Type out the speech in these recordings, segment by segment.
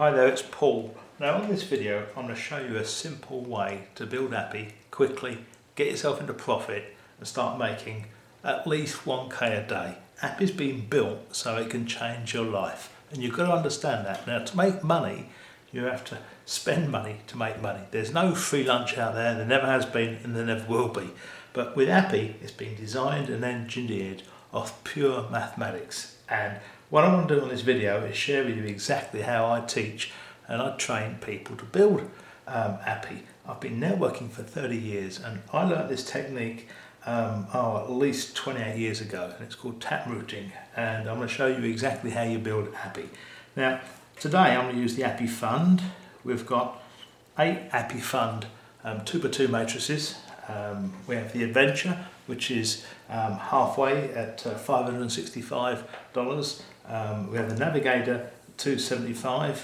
Hi there, it's Paul. Now in this video I'm going to show you a simple way to build Appy quickly, get yourself into profit and start making at least 1k a day. Appy's been built so it can change your life and you've got to understand that. Now to make money you have to spend money to make money. There's no free lunch out there, there never has been and there never will be. But with Appy it's been designed and engineered off pure mathematics, and what I want to do on this video is share with you exactly how I teach and I train people to build Appy. I've been networking for 30 years and I learned this technique at least 28 years ago, and it's called tap routing, and I'm going to show you exactly how you build Appy. Now today I'm going to use the Appy Fund. We've got 8 Appy Fund 2x2 matrices. We have the Adventure, which is halfway at $565. We have the Navigator, $275,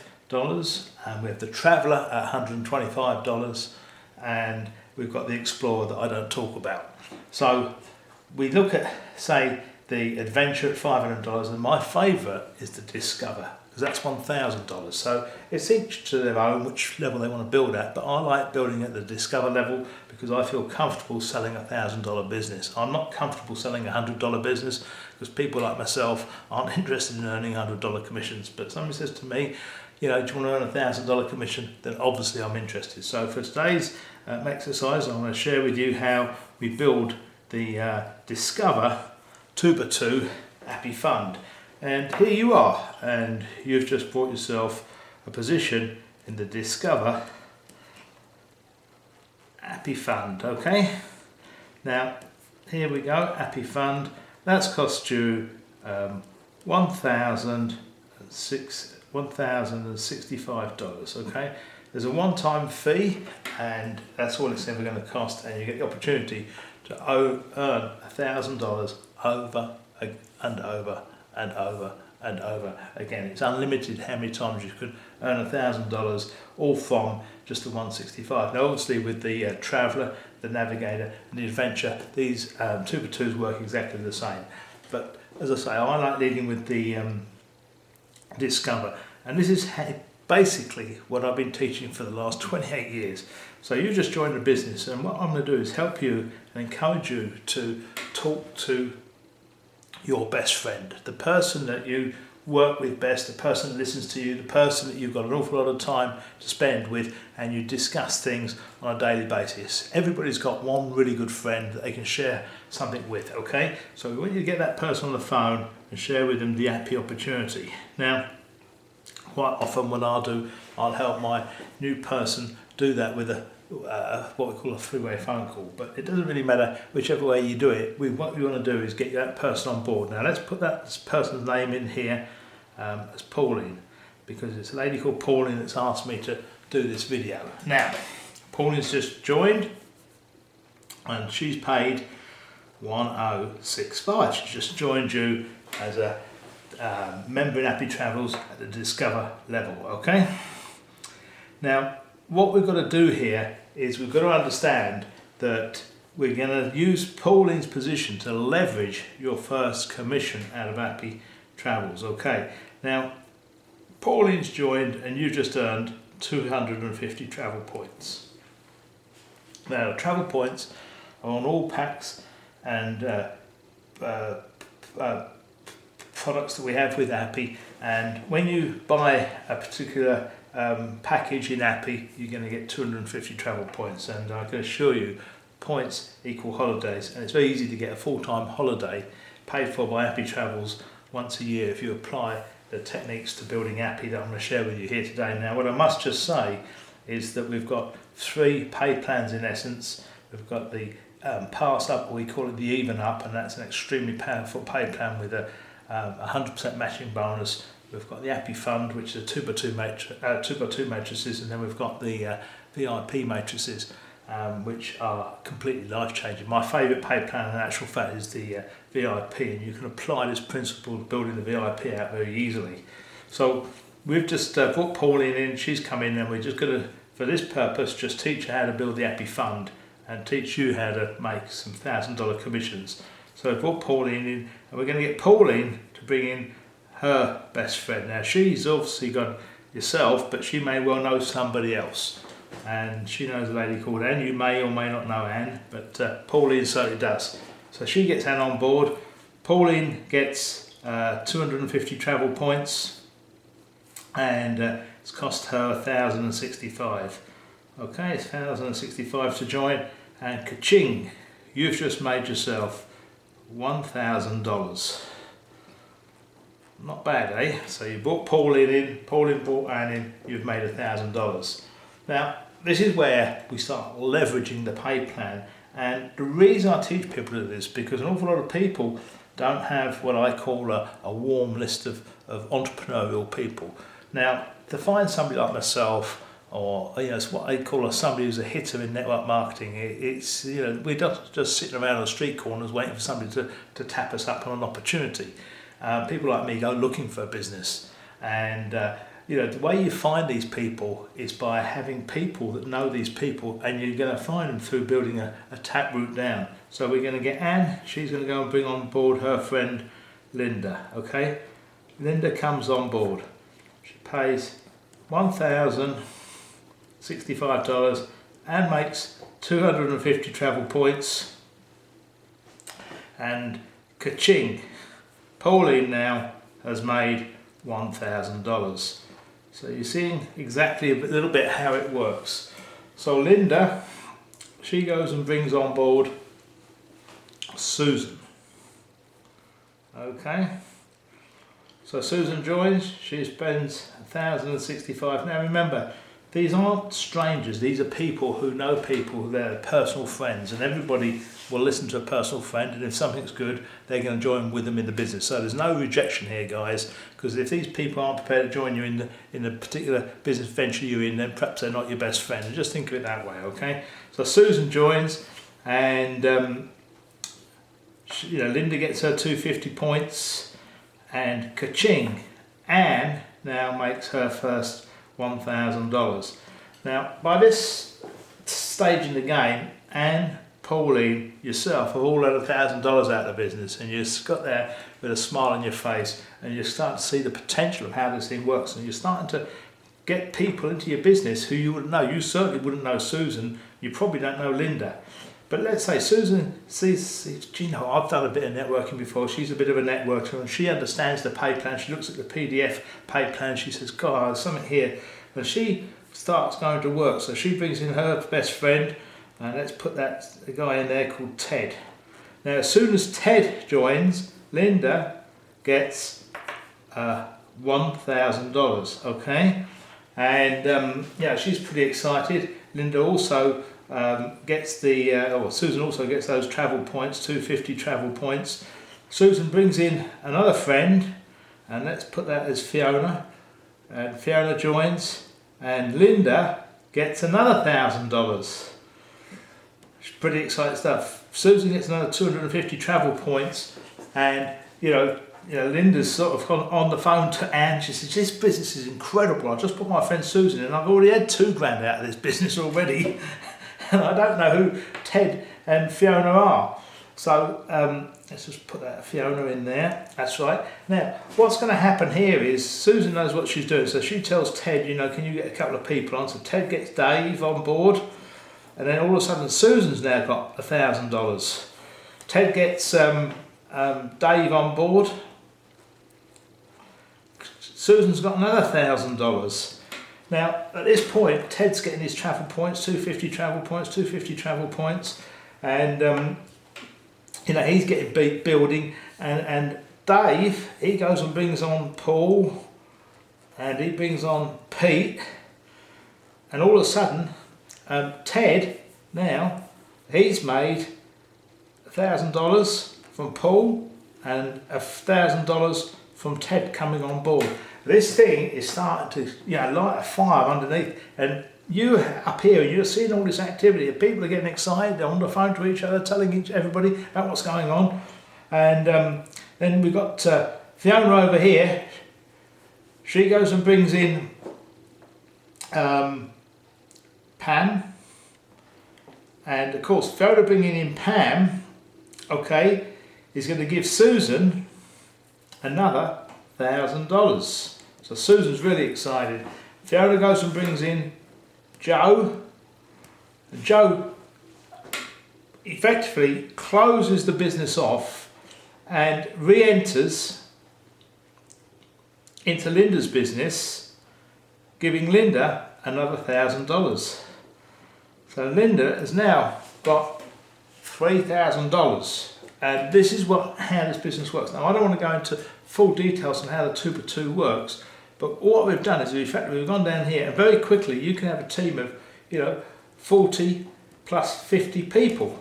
and we have the Traveller at $125, and we've got the Explorer that I don't talk about. So we look at, say, the Adventure at $500, and my favourite is the Discover, because that's $1,000. So it's each to their own which level they want to build at, but I like building at the Discover level because I feel comfortable selling a $1,000 business. I'm not comfortable selling a $100 business because people like myself aren't interested in earning $100 commissions. But somebody says to me, you know, do you want to earn a $1,000 commission? Then obviously I'm interested. So for today's exercise, I'm going to share with you how we build the Discover 2x2 Appy Fund. And here you are, and you've just bought yourself a position in the Discover Appy Fund, okay? Now, here we go, Appy Fund. That's cost you $1,065, okay? There's a one-time fee, and that's all it's ever going to cost, and you get the opportunity to earn $1,000 over and over and over and over again. It's unlimited how many times you can earn $1,000, all from just the 165. Now obviously with the Traveller, the Navigator and the Adventure, these 2x2s work exactly the same. But as I say, I like leading with the Discover, and this is basically what I've been teaching for the last 28 years. So you just joined a business, and what I'm going to do is help you and encourage you to talk to your best friend, the person that you work with best, the person that listens to you, the person that you've got an awful lot of time to spend with, and you discuss things on a daily basis. Everybody's got one really good friend that they can share something with, okay? So we want you to get that person on the phone and share with them the Appy opportunity. Now, quite often what I'll help my new person do that with what we call a three-way phone call, but it doesn't really matter whichever way you do it. What we want to do is get that person on board. Now let's put that person's name in here as Pauline, because it's a lady called Pauline that's asked me to do this video. Now Pauline's just joined and she's paid $1065. She's just joined you as a member in AppiTravels at the Discover level, okay? Now what we've got to do here is we've got to understand that we're going to use Pauline's position to leverage your first commission out of AppiTravels, okay? Now, Pauline's joined and you just earned 250 travel points. Now, travel points are on all packs and products that we have with Appy, and when you buy a particular package in Appy, you're going to get 250 travel points, and I can assure you points equal holidays, and it's very easy to get a full-time holiday paid for by AppiTravels once a year if you apply the techniques to building Appy that I'm going to share with you here today. Now what I must just say is that we've got 3 pay plans in essence. We've got the Pass Up, or we call it the Even Up, and that's an extremely powerful pay plan with a 100% matching bonus. We've got the Appy Fund, which is a 2x2 matrices, and then we've got the VIP matrices, which are completely life-changing. My favourite pay plan in actual fact is the VIP, and you can apply this principle of building the VIP out very easily. So we've just brought Pauline in, she's come in, and we're just going to, for this purpose, just teach her how to build the Appy Fund and teach you how to make some $1,000 commissions. So I brought Pauline in, and we're going to get Pauline to bring in her best friend. Now she's obviously got yourself, but she may well know somebody else. And she knows a lady called Anne. You may or may not know Anne, but Pauline certainly does. So she gets Anne on board. Pauline gets 250 travel points, and it's cost her 1,065. Okay, it's 1,065 to join, and ka-ching, you've just made yourself $1,000. Not bad, eh? So you brought Pauline in, Pauline brought Anne in, you've made $1,000. Now, this is where we start leveraging the pay plan, and the reason I teach people to do this, because an awful lot of people don't have what I call a warm list of entrepreneurial people. Now, to find somebody like myself, or it's what I call somebody who's a hitter in network marketing, it's we're not just sitting around on the street corners waiting for somebody to tap us up on an opportunity. People like me go looking for a business, and the way you find these people is by having people that know these people, and you're going to find them through building a tap route down. So we're going to get Anne. She's going to go and bring on board her friend Linda. Okay, Linda comes on board. She pays $1,065 and makes 250 travel points. And ka-ching, Pauline now has made $1,000. So you're seeing exactly a little bit how it works. So Linda, she goes and brings on board Susan. Okay, so Susan joins, she spends 1,065. Now remember, these aren't strangers, these are people who know people, they're personal friends, and everybody will listen to a personal friend, and if something's good, they're going to join with them in the business. So there's no rejection here, guys, because if these people aren't prepared to join you in the particular business venture you're in, then perhaps they're not your best friend. And just think of it that way, okay? So Susan joins, and Linda gets her 250 points, and ka-ching, Anne now makes her first $1,000. Now, by this stage in the game, Anne, Pauline, yourself have all had $1,000 out of the business, and you've got there with a smile on your face, and you're starting to see the potential of how this thing works, and you're starting to get people into your business who you wouldn't know. You certainly wouldn't know Susan. You probably don't know Linda. But let's say Susan sees, I've done a bit of networking before. She's a bit of a networker, and she understands the pay plan. She looks at the PDF pay plan. She says, God, there's something here. And she starts going to work. So she brings in her best friend, and let's put that guy in there called Ted. Now, as soon as Ted joins, Linda gets $1,000, okay? And she's pretty excited. Linda also gets Susan also gets those travel points, 250 travel points. Susan brings in another friend, and let's put that as Fiona. And Fiona joins, and Linda gets another $1,000. It's pretty exciting stuff. Susan gets another 250 travel points, and Linda's sort of on the phone to Anne. She says, this business is incredible. I just put my friend Susan in. I've already had $2,000 out of this business already. And I don't know who Ted and Fiona are. So let's just put that Fiona in there. That's right. Now, what's going to happen here is Susan knows what she's doing. So she tells Ted, can you get a couple of people on? So Ted gets Dave on board. And then all of a sudden, Susan's now got $1,000. Ted gets Dave on board. Susan's got another $1,000. Now, at this point, Ted's getting his travel points, 250 travel points, 250 travel points, and he's getting building. And Dave, he goes and brings on Paul, and he brings on Pete, and all of a sudden, Ted now he's made $1,000 from Paul and $1,000 from Ted coming on board. This thing is starting to light a fire underneath, and you up here, you're seeing all this activity. People are getting excited, they're on the phone to each other, telling everybody about what's going on. And then we've got Fiona over here. She goes and brings in Pam, and of course Fiona bringing in Pam, is going to give Susan another $1,000. So Susan's really excited. Fiona goes and brings in Joe. And Joe effectively closes the business off and re-enters into Linda's business, giving Linda another $1,000. So Linda has now got $3,000, and this is how this business works. Now I don't want to go into full details on how the 2 by 2 works, but what we've done is we've gone down here, and very quickly you can have a team of 40 plus 50 people.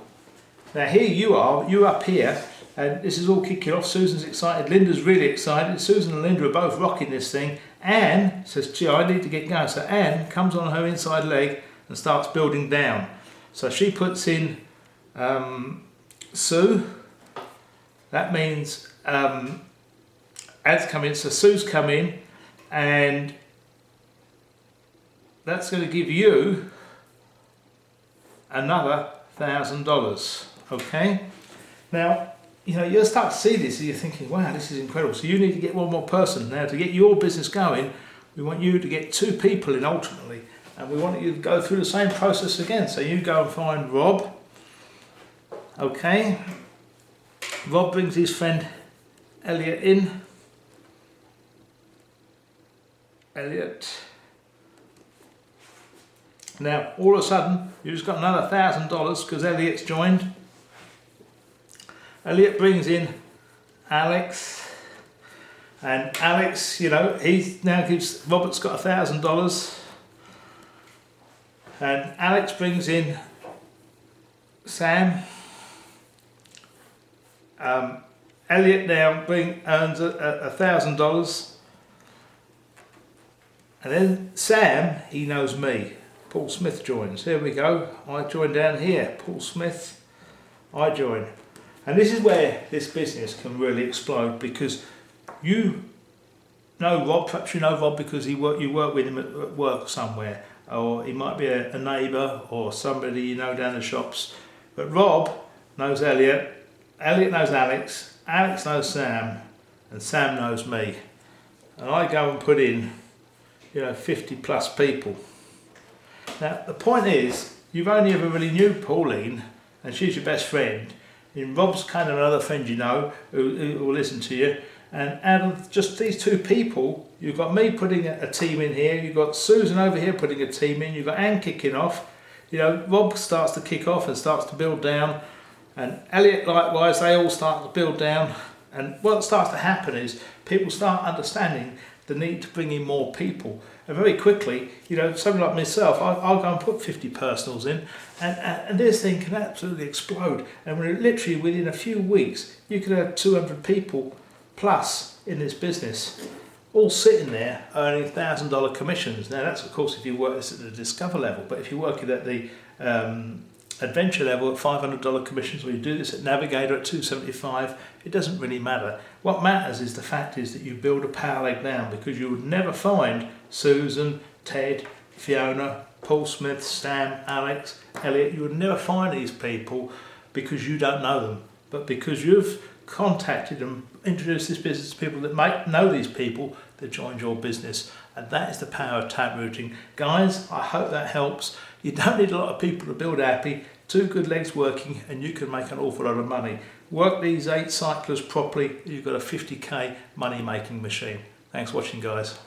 Now here you're up here, and this is all kicking off. Susan's excited, Linda's really excited. Susan and Linda are both rocking this thing. Anne says, gee, I need to get going. So Anne comes on her inside leg and starts building down. So she puts in Sue. That means Anne's come in, so Sue's come in, and that's going to give you another $1,000. Okay? Now, you'll start to see this and you're thinking, wow, this is incredible. So you need to get one more person. Now, to get your business going, we want you to get 2 people in ultimately, and we want you to go through the same process again. So you go and find Rob. Okay? Rob brings his friend Elliot in. Elliot. Now, all of a sudden, you've just got another $1,000 because Elliot's joined. Elliot brings in Alex, and Alex, he now gives, Robert's got $1,000, and Alex brings in Sam. Elliot now earns $1,000, and then Sam, he knows me. Paul Smith joins. Here we go. I join down here. Paul Smith, I join. And this is where this business can really explode, because you know Rob, perhaps you know Rob because you work with him at work somewhere, or he might be a neighbour or somebody down the shops. But Rob knows Elliot, Elliot knows Alex, Alex knows Sam, and Sam knows me. And I go and put in 50 plus people. Now the point is, you've only ever really knew Pauline, and she's your best friend. And Rob's kind of another friend who will listen to you. And out of just these 2 people, you've got me putting a team in here, you've got Susan over here putting a team in, you've got Anne kicking off, Rob starts to kick off and starts to build down, and Elliot likewise, they all start to build down. And what starts to happen is people start understanding the need to bring in more people. And very quickly, somebody like myself, I'll go and put 50 personals in, and this thing can absolutely explode. And literally within a few weeks, you could have 200 people plus in this business, all sitting there earning $1,000 commissions. Now that's of course if you work this at the Discover level, but if you're working at the Adventure level at $500 commissions, or you do this at Navigator at $275, it doesn't really matter. What matters is the fact is that you build a power leg down, because you would never find Susan, Ted, Fiona, Paul Smith, Sam, Alex, Elliot. You would never find these people because you don't know them, but because you've contacted them, introduced this business to people that might know these people, that joined your business. And that is the power of tap routing. Guys, I hope that helps. You don't need a lot of people to build Appy. 2 good legs working and you can make an awful lot of money. Work these 8 cyclers properly, you've got a 50k money making machine. Thanks for watching, guys.